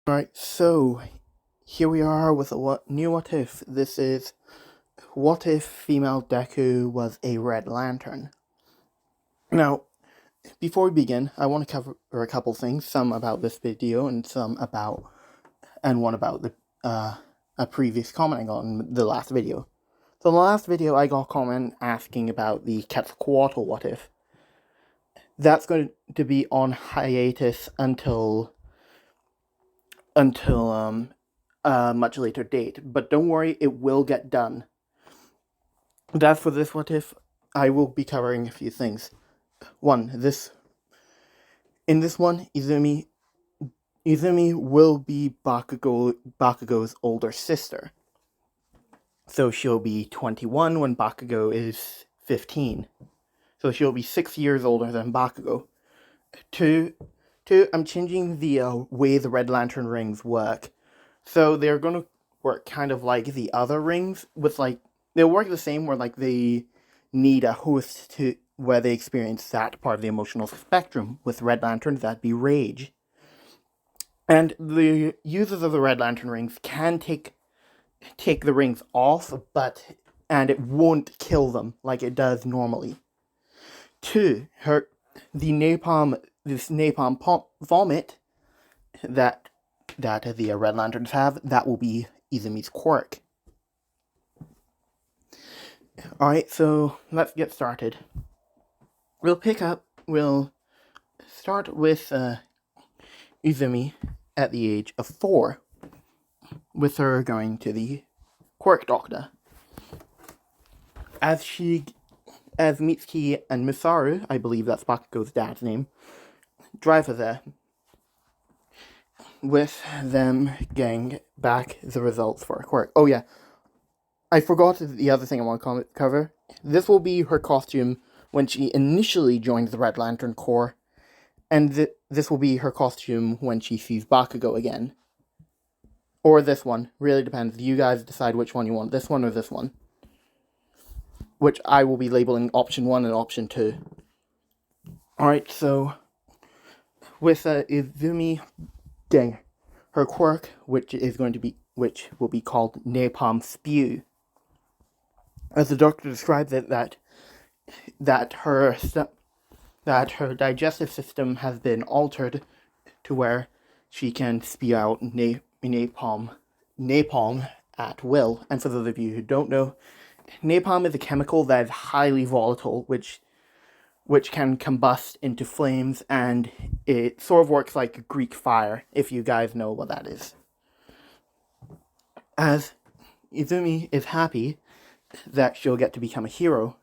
Alright, so here we are with a new what if. This is what if female Deku was a Red Lantern. Now, before we begin, I want to cover a couple things, some about this video and one about a previous comment on the last video. So in the last video, I got a comment asking about the Quetzalcoatl what if. That's going to be on hiatus until a much later date, but don't worry, it will get done. As for this what if, I will be covering a few things. In this one, Izumi will be Bakugo's older sister. So she'll be 21 when Bakugo is 15. So she'll be 6 years older than Bakugo. Two, I'm changing the way the Red Lantern rings work. So they're going to work kind of like the other rings, they'll work the same where they need a host to where they experience that part of the emotional spectrum. With Red Lanterns, that'd be rage. And the users of the Red Lantern rings can take the rings off, and it won't kill them like it does normally. 2, this napalm vomit that the Red Lanterns have, that will be Izumi's quirk. Alright, so let's get started. We'll start with Izumi at the age of 4, with her going to the quirk doctor. As Mitsuki and Misaru, I believe that's Bakugo's dad's name, drive her there, with them getting back the results for her quirk. Oh yeah, I forgot the other thing I want to cover. This will be her costume when she initially joins the Red Lantern Corps, and this will be her costume when she sees Bakugo again. Or this one. Really depends. You guys decide which one you want. This one or this one. Which I will be labeling option 1 and option 2. Alright, so with Izumi getting her quirk, which will be called Napalm Spew. As the doctor describes it, that her digestive system has been altered to where she can spew out napalm at will. And for those of you who don't know, napalm is a chemical that is highly volatile, which can combust into flames, and it sort of works like Greek fire, if you guys know what that is. As Izumi is happy that she'll get to become a hero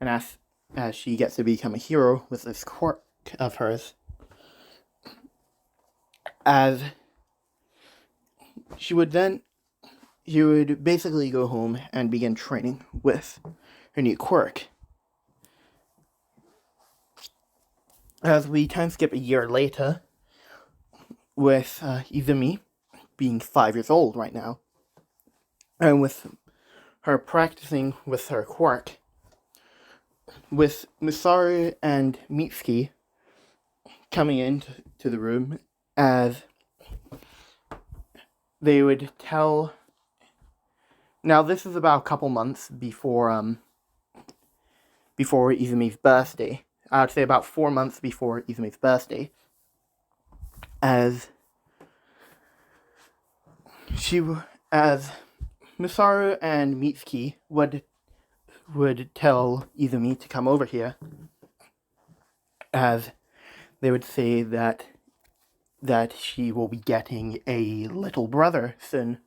as she gets to become a hero with this quirk of hers, as she would basically go home and begin training with her new quirk. As we time skip a year later, with Izumi being 5 years old right now, and with her practicing with her quirk, with Misaru and Mitsuki coming into the room, as they would tell. Now this is about a couple months before Izumi's birthday. I would say about 4 months before Izumi's birthday. As Misaru and Mitsuki would tell Izumi to come over here, as they would say that she will be getting a little brother soon,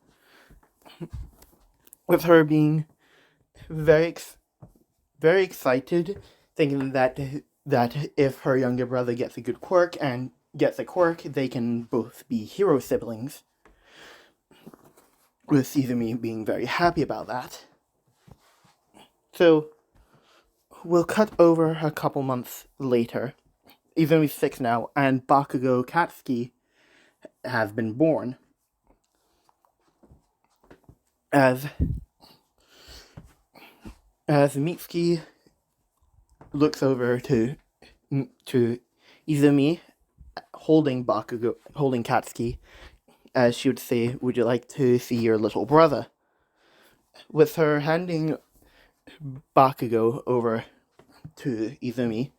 with her being very excited, thinking that if her younger brother gets a good quirk and gets a quirk, they can both be hero siblings, with Izumi being very happy about that. So, we'll cut over a couple months later. Izumi's 6 now, and Bakugo Katsuki has been born. As Mitsuki looks over to Izumi holding Katsuki as she would say, "Would you like to see your little brother?" With her handing Bakugo over to Izumi,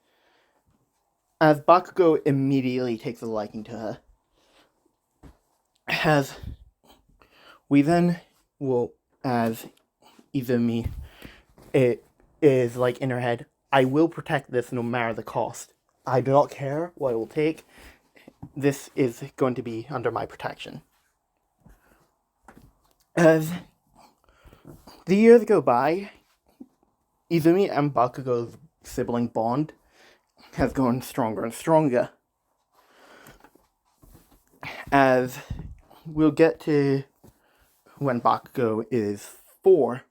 as Bakugo immediately takes a liking to her. As we then will, as Izumi, it is like in her head, I will protect this no matter the cost. I do not care what it will take. This is going to be under my protection. As the years go by, Izumi and Bakugo's sibling bond has grown stronger and stronger. As we'll get to when Bakugo is 4,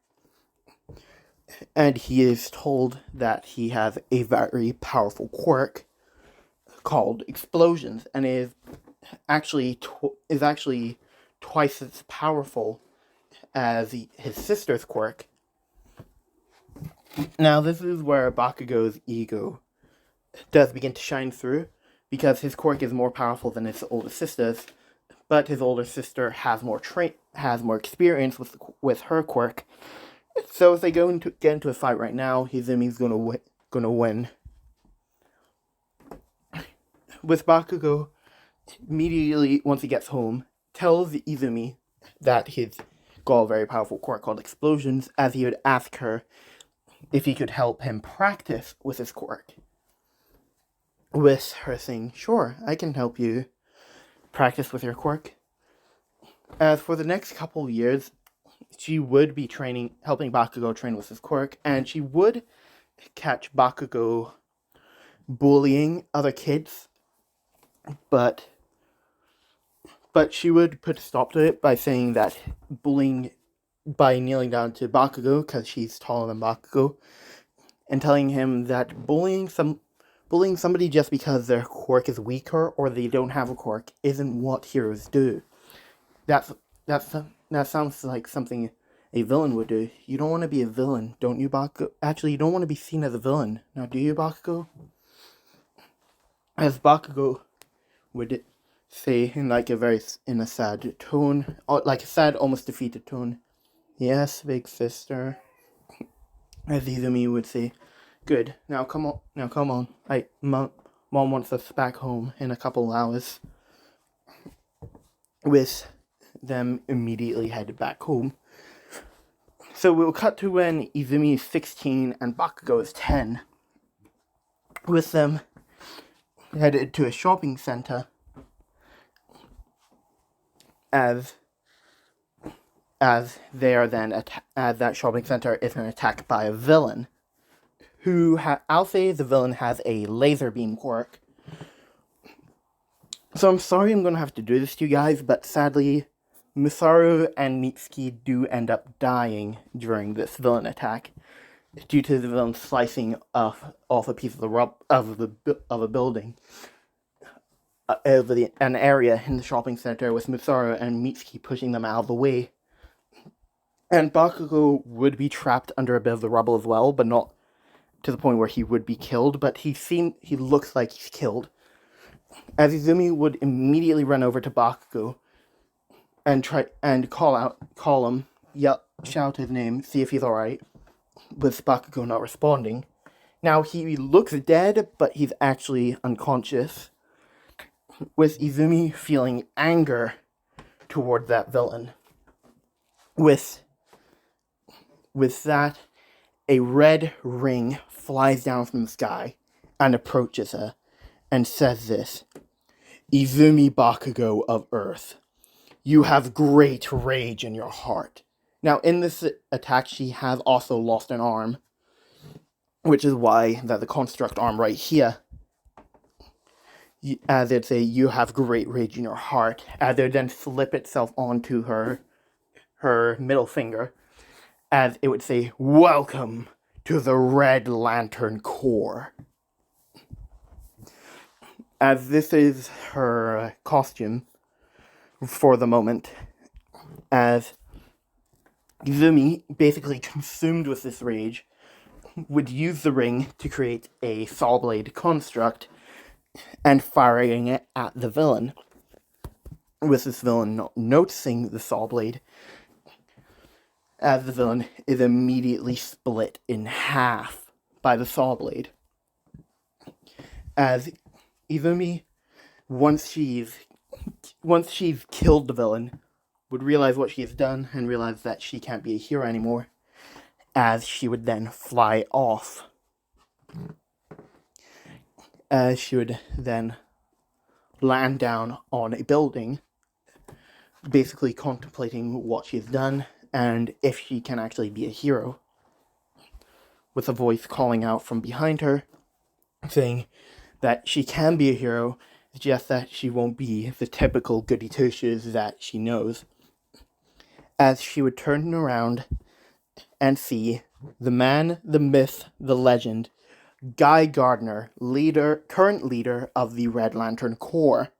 and he is told that he has a very powerful quirk called explosions, and is actually twice as powerful as his sister's quirk. Now, this is where Bakugo's ego does begin to shine through, because his quirk is more powerful than his older sister's, but his older sister has more experience with her quirk. So if they get into a fight right now, Izumi's gonna win. With Bakugo, immediately once he gets home, tells Izumi that he's got a very powerful quirk called explosions, as he would ask her if he could help him practice with his quirk. With her saying, "Sure, I can help you practice with your quirk." As for the next couple of years, she would be helping Bakugo train with his quirk, and she would catch Bakugo bullying other kids, but she would put a stop to it by saying that by kneeling down to Bakugo, because she's taller than Bakugo, and telling him that bullying somebody just because their quirk is weaker or they don't have a quirk isn't what heroes do. That sounds like something a villain would do. You don't want to be a villain, don't you, Bakugo? Actually, you don't want to be seen as a villain. Now, do you, Bakugo? As Bakugo would say in a sad tone, like a sad, almost defeated tone, "Yes, big sister." As Izumi would say, "Good. Now come on. Mom wants us back home in a couple of hours." With them immediately headed back home. So we'll cut to when Izumi is 16 and Bakugo is 10. With them headed to a shopping center, as they are then as that shopping center is attacked by a villain, who I'll say the villain has a laser beam quirk. So I'm sorry I'm gonna have to do this to you guys, but sadly, Misaru and Mitsuki do end up dying during this villain attack, due to the villain slicing off a piece of a building over an area in the shopping center, with Misaru and Mitsuki pushing them out of the way. And Bakugo would be trapped under a bit of the rubble as well, but not to the point where he would be killed, but he looks like he's killed. As Izumi would immediately run over to Bakugo and call him, shout his name, see if he's alright, with Bakugo not responding. Now, he looks dead, but he's actually unconscious, with Izumi feeling anger toward that villain. With that, a red ring flies down from the sky and approaches her and says this: "Izumi Bakugo of Earth, you have great rage in your heart." Now, in this attack, she has also lost an arm, which is why the construct arm right here, as it say, "You have great rage in your heart," as it then flip itself onto her middle finger, as it would say, "Welcome to the Red Lantern Corps." As this is her costume for the moment, as Izumi, basically consumed with this rage, would use the ring to create a saw blade construct and firing it at the villain. with this villain not noticing the saw blade, as the villain is immediately split in half by the saw blade. As Izumi, once she's killed the villain, would realize what she has done and realize that she can't be a hero anymore, as she would then fly off. As she would then land down on a building, basically contemplating what she's done and if she can actually be a hero, with a voice calling out from behind her, saying that she can be a hero, just that she won't be the typical goody two-shoes that she knows. As she would turn around and see the man, the myth, the legend, Guy Gardner, current leader of the Red Lantern Corps.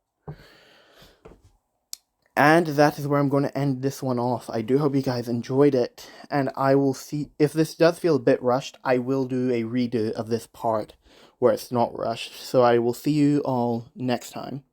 And that is where I'm going to end this one off. I do hope you guys enjoyed it, and I will see, if this does feel a bit rushed, I will do a redo of this part where it's not rushed. So I will see you all next time.